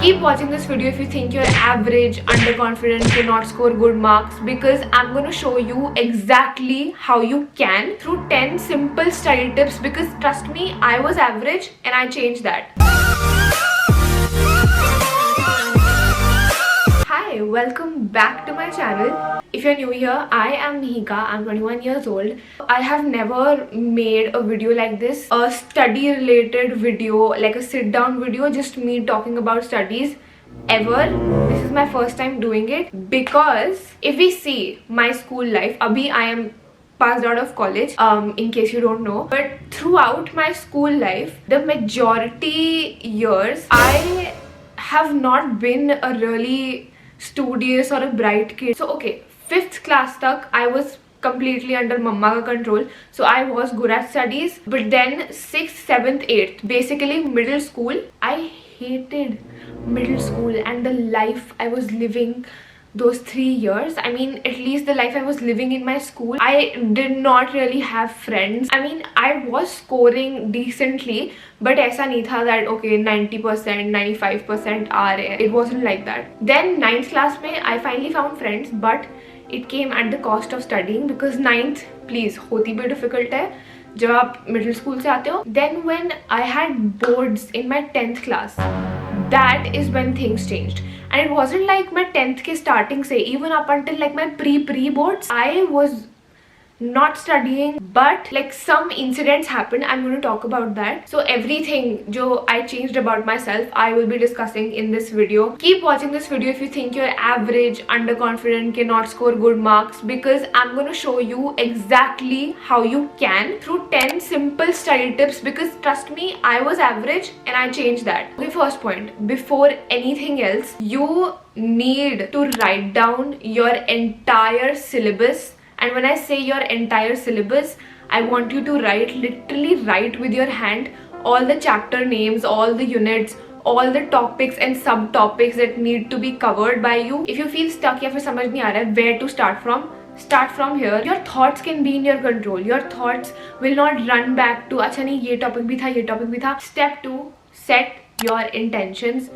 Keep watching this video if you think you're average, underconfident, cannot score good marks, because I'm going to show you exactly how you can through 10 simple study tips, because trust me, I was average and I changed that. Hi, welcome back to my channel. If you're new here, I am Mihika. I'm 21 years old. I have never made a video like this, a study related video, like a sit down video, just me talking about studies ever. This is my first time doing it, because if we see my school life, abhi I am passed out of college, in case you don't know, but throughout my school life, the majority years, I have not been a really studious or a bright kid. So okay, 5th class tak I was completely under mama ka control, so I was good at studies. But then 6th, 7th, 8th, basically middle school, I hated middle school and the life I was living those 3 years. I mean, at least the life I was living in my school, I did not really have friends. I mean, I was scoring decently, but aisa nahi tha that okay 90%, 95% aa rahe hain. It wasn't like that. Then 9th class mein I finally found friends, but it came at the cost of studying, because 9th, please, hoti bhi difficult hai जब आप middle school से आते हो. Then when I had boards in my 10th class, that is when things changed. And it wasn't like my 10th ke starting se, even up until like my pre boards, I was not studying, but like some incidents happened. I'm going to talk about that. So everything jo I changed about myself, I will be discussing in this video. Keep watching this video if you think you're average, underconfident, cannot score good marks, because I'm going to show you exactly how you can through 10 simple study tips, because trust me, I was average and I changed that. Okay, first point, before anything else, you need to write down your entire syllabus. And when I say your entire syllabus, I want you to literally write with your hand all the chapter names, all the units, all the topics and subtopics that need to be covered by you. If you feel stuck या फिर समझ नहीं आ रहा है where to start from here. Your thoughts can be in your control. Your thoughts will not run back to अच्छा नहीं ये topic भी था. Step 2, set your intentions.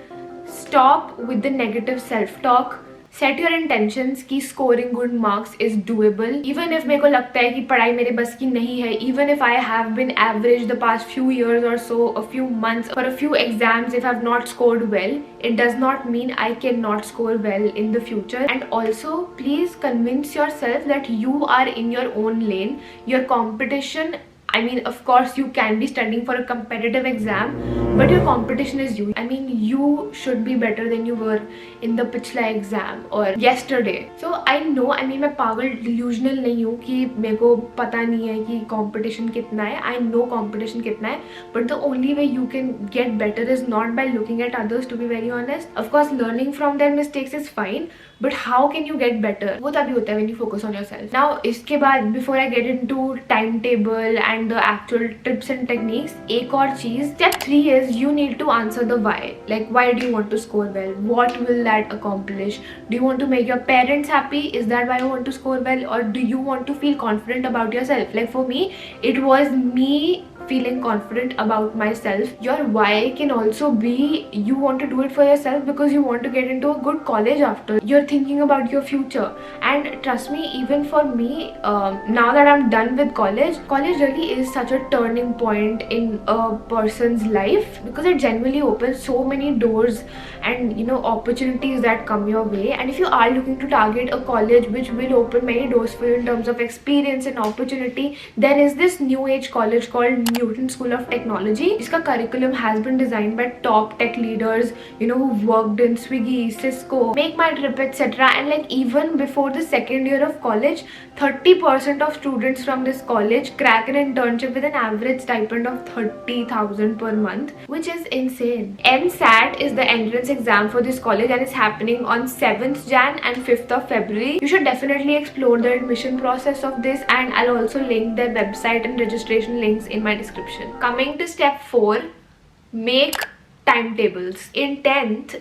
Stop with the negative self-talk. Set your intentions कि scoring good marks is doable. Even if मेरे को लगता है कि पढ़ाई मेरे बस की नहीं है, even if I have been average the past few years or so, a few months, for a few exams, if I have not scored well, it does not mean I cannot score well in the future. And also, please convince yourself that you are in your own lane. Your competition, I mean, of course, you can be studying for a competitive exam, but your competition is you. I mean, you should be better than you were in the पिछला exam or yesterday. So I know, I mean, मैं पागल delusional नहीं हूँ कि मेरे को पता नहीं है कि competition कितना है. I know competition कितना है, but the only way you can get better is not by looking at others, to be very honest. Of course, learning from their mistakes is fine, but how can you get better? वो तभी होता है when you focus on yourself. Now, इसके बाद, before I get into timetable and the actual tips and techniques, एक और चीज, step 3 is you need to answer the why. Like, why do you want to score well? What will that accomplish? Do you want to make your parents happy? Is that why you want to score well? Or do you want to feel confident about yourself? Like for me, it was me feeling confident about myself. Your why can also be you want to do it for yourself because you want to get into a good college after. You're thinking about your future. And trust me, even for me, now that I'm done with college really is such a turning point in a person's life, because it genuinely opens so many doors and, you know, opportunities that come your way. And if you are looking to target a college which will open many doors for you in terms of experience and opportunity, there is this new age college called Newton School of Technology. Iska curriculum has been designed by top tech leaders, you know, who've worked in Swiggy, Cisco, Make My Trip, etc. And like even before the second year of college, 30% of students from this college crack an internship with an average stipend of 30,000 per month, which is insane. MSAT is the entrance exam for this college and it's happening on 7th Jan and 5th of February. You should definitely explore the admission process of this, and I'll also link their website and registration links in my description. Coming to step 4, make timetables. In 10th,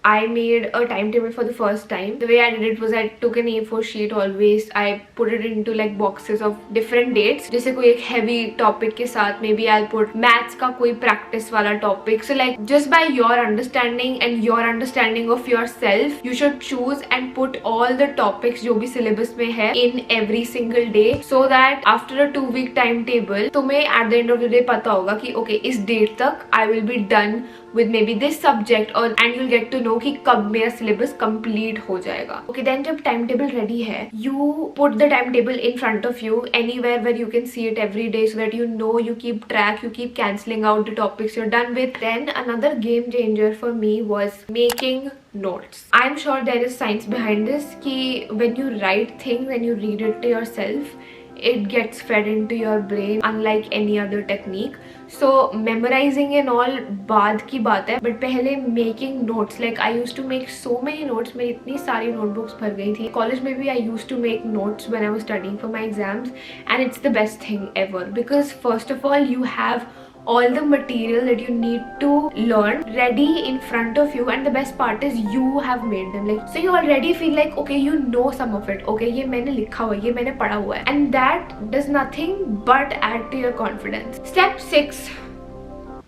I made a timetable for the first time. The way I did it was I took an A4 sheet always. I put it into like boxes of different dates. जैसे कोई एक heavy topic के साथ maybe I'll put maths का कोई practice वाला topic. So like just by your understanding and your understanding of yourself, you should choose and put all the topics जो भी syllabus में है in every single day, so that after a 2-week timetable तुम्हें at the end of the day पता होगा कि okay इस date तक I will be done with maybe this subject, or and you'll get to know कि कब मेरा syllabus complete हो जाएगा. Okay, then जब timetable ready है, you put the timetable in front of you anywhere where you can see it every day, so that you know, you keep track, you keep cancelling out the topics you're done with. Then another game changer for me was making notes. I'm sure there is science behind this कि when you write things and you read it to yourself, it gets fed into your brain unlike any other technique. So memorizing and all बाद की बात है, but पहले making notes, like I used to make so many notes. मेरी इतनी सारी notebooks भर गई थी. College में भी I used to make notes when I was studying for my exams, and it's the best thing ever because first of all you have all the material that you need to learn ready in front of you, and the best part is you have made them, like so you already feel like okay you know some of it. Okay, ये मैंने लिखा हुआ है, ये मैंने पढ़ा हुआ है, and that does nothing but add to your confidence. Step 6,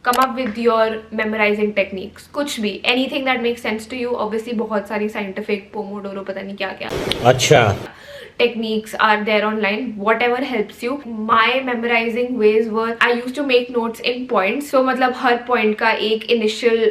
come up with your memorizing techniques. कुछ भी, anything that makes sense to you. Obviously बहुत सारी scientific pomodoro पता नहीं क्या क्या अच्छा techniques are there online, whatever helps you. My memorizing ways were I used to make notes in points. So मतलब हर point का एक initial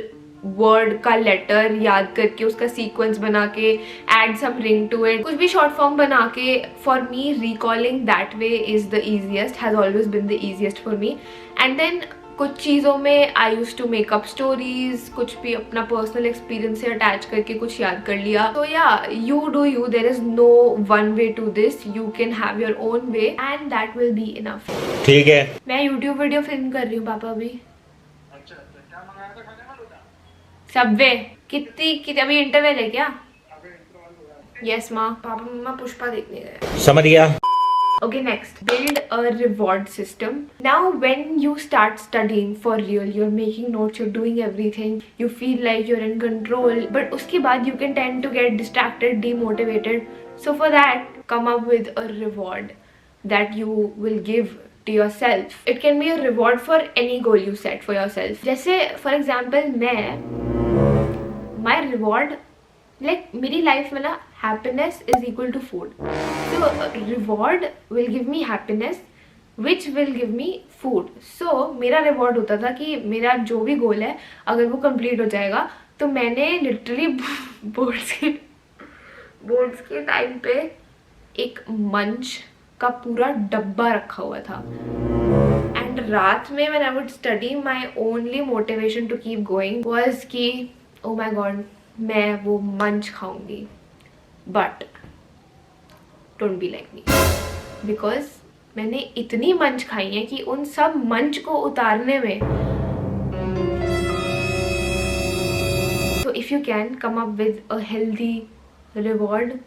word का letter याद करके उसका sequence बना के add some ring to it, कुछ भी short form बना के. For me recalling that way is the easiest, has always been the easiest for me. And then कुछ चीज़ों में I used to make up stories, कुछ भी अपना personal experience से attach करके कुछ याद कर लिया. So yeah, you do you. There is no one way to this. You can have your own way, and that will be enough. ठीक है. मैं YouTube वीडियो फिल्म कर रही हूँ पापा अभी. अच्छा, क्या मंगाया था खाने वाला? सबवे. कितनी अभी इंटरवल है क्या? Yes माँ. पापा मम्मा पुष्पा देखने गए. समझ गया. Okay, next, build a reward system. Now when you start studying for real, you're making notes, you're doing everything, you feel like you're in control, but उसके बाद you can tend to get distracted, demotivated. So for that, come up with a reward that you will give to yourself. It can be a reward for any goal you set for yourself. जैसे for example my reward, like मेरी life में ना happiness is equal to food. So reward will give me happiness, which will give me food. So मेरा reward होता था कि मेरा जो भी goal है अगर वो complete हो जाएगा, तो मैंने literally boards के time पे एक munch का पूरा डब्बा रखा हुआ था. And रात में when I would study, my only motivation to keep going was कि oh my god मैं वो मंच खाऊंगी. But don't be like me, because मैंने इतनी मंच खाई है कि उन सब मंच को उतारने में, so if you can come up with a healthy reward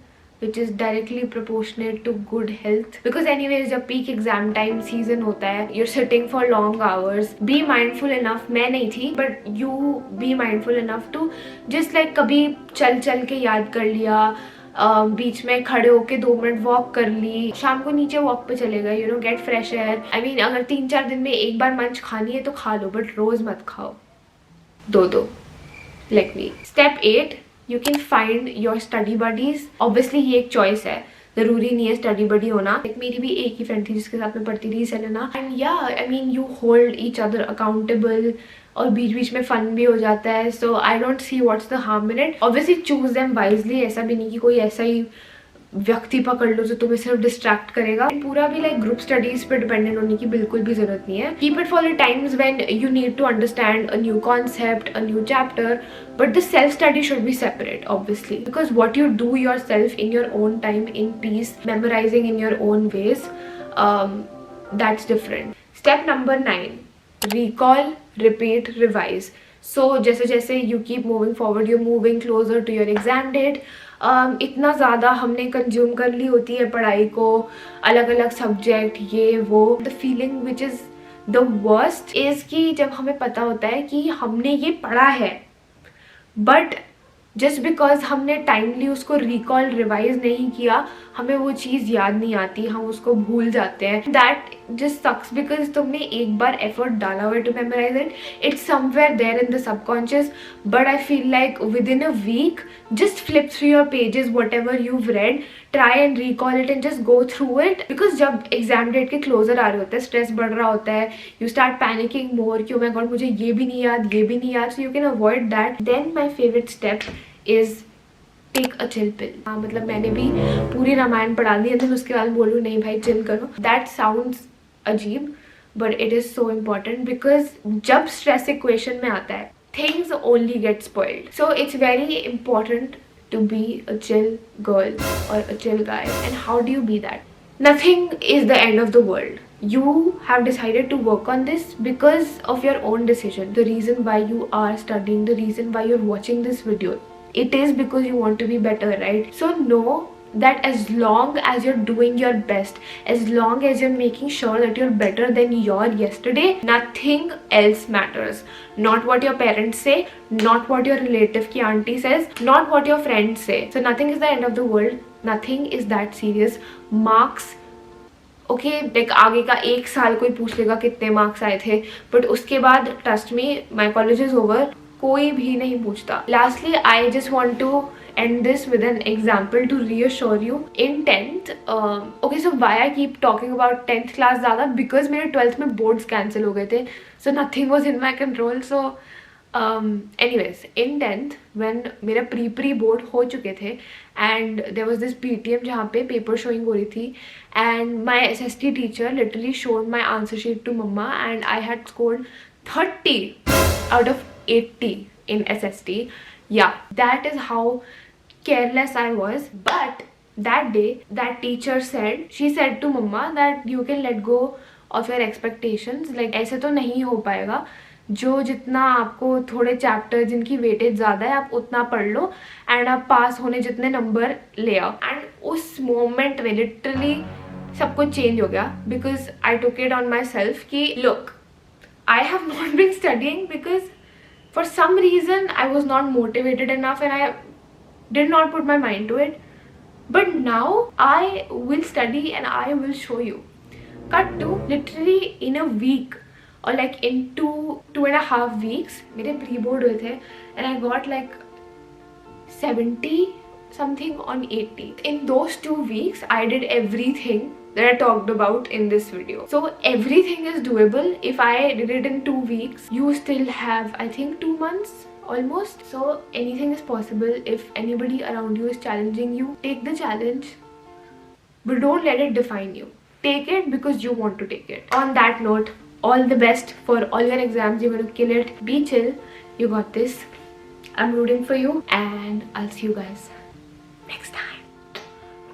which is directly proportionate to good health, because anyways जब peak exam time season होता है, you're sitting for long hours. Be mindful enough, मैं नहीं थी but you be mindful enough to just like कभी चल के याद कर लिया, बीच में खड़े होके 2 मिनट वॉक कर ली, शाम को नीचे वॉक पे चले गए, you know, gate fresh air. I mean अगर 3-4 दिन में एक बार मंच खानी है तो खा लो, बट रोज मत खाओ, though like me. Step 8, you can find your study buddies. Obviously ये एक चॉइस है, जरूरी नहीं है स्टडी बडी होना. like, मेरी भी एक ही फ्रेंड थी जिसके साथ मैं पढ़ती थी, Selena. And yeah I mean you hold each other accountable, और बीच बीच में फन भी हो जाता है. So I don't see what's the harm in it. Obviously choose them wisely. ऐसा भी नहीं कि कोई ऐसा ही व्यक्ति पकड़ लो जो तुम्हें सिर्फ डिस्ट्रैक्ट करेगा. पूरा भी लाइक ग्रुप स्टडीज पे डिपेंडेंट होने की बिल्कुल भी जरूरत नहीं है. Keep it for the times when you need to understand a new concept, a new chapter, but the self study should be separate obviously, because what you do yourself in your own time, in peace, memorizing in your own ways, that's different. Step number 9, recall, repeat, revise. So जैसे जैसे you keep moving forward, you're moving closer to your exam date. इतना ज़्यादा हमने consume कर ली होती है पढ़ाई को, अलग अलग सब्जेक्ट, ये वो. The feeling which is the worst is कि जब हमें पता होता है कि हमने ये पढ़ा है, but जस्ट बिकॉज हमने टाइमली उसको रिकॉल रिवाइज नहीं किया, हमें वो चीज़ याद नहीं आती, हम उसको भूल जाते हैं. दैट जस्ट सक्स बिकॉज तुमने एक बार एफर्ट डाला हुआ to memorize it, it's somewhere there in the subconscious. But I feel like within a week just flip through your pages, whatever you've read, try and recall it and just go through it. because जब exam date के closure आ रहे होते हैं, stress बढ़ रहा होता है, you start panicking मोर कि oh my god मुझे ये भी नहीं याद, ये भी नहीं याद. so you can avoid that. then my favorite step is take a chill pill. हाँ, मतलब मैंने भी पूरी रामायण पढ़ा दी एंड उसके बाद बोलूँ नहीं भाई चिल करो. दैट साउंड्स अजीब but it is so important because जब स्ट्रेस इक्वेशन में आता है things only get spoiled. So it's very important to be a chill girl or a chill guy. And how do you be that? Nothing is the end of the world. You have decided to work on this because of your own decision. The reason why you are studying, the reason why you're watching this video, it is because you want to be better, right? So know that as long as you're doing your best, as long as you're making sure that you're better than your yesterday, nothing else matters. Not what your parents say, not what your relative ki auntie says, not what your friends say. So nothing is the end of the world, nothing is that serious. Marks okay like आगे का एक साल कोई पूछ लेगा कितने marks आए थे, बट उसके बाद trust me my college is over, कोई भी नहीं पूछता. Lastly I just want to end this with an example to reassure you. In 10th, okay, so why I keep talking about 10th class ज़्यादा, because मेरे 12th में boards cancel हो गए थे, so nothing was in my control. So anyways, in 10th when मेरा pre board हो चुके थे and there was this PTM जहाँ पे paper showing हो रही थी and my SST teacher literally showed my answer sheet to mama and I had scored 30 out of 80 in SST. Yeah, that is how careless I was. But that day that teacher said, she said to mama that you can let go of your expectations. like ऐसे तो नहीं हो पाएगा, जो जितना आपको थोड़े chapter जिनकी वेटेज ज़्यादा है आप उतना पढ़ लो एंड आप पास होने जितने नंबर ले आओ. एंड उस मोमेंट में लिटरली सब कुछ चेंज हो गया because I took it on myself कि look I have not been studying because for some reason I was not motivated enough and I did not put my mind to it. But now I will study and I will show you. Cut to literally in a week or like in 2.5 weeks मेरे pre-board हुए थे and I got like 70 something on 80. In those 2 weeks I did everything that I talked about in this video. So everything is doable. If I did it in 2 weeks, you still have I think 2 months almost. So anything is possible. If anybody around you is challenging you, take the challenge, but don't let it define you. Take it because you want to take it. On that note, all the best for all your exams. You're going to kill it. Be chill. You got this. I'm rooting for you and I'll see you guys next time.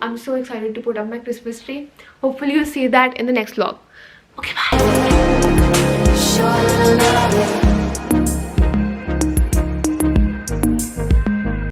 I'm so excited to put up my Christmas tree. Hopefully you'll see that in the next vlog. Okay, bye.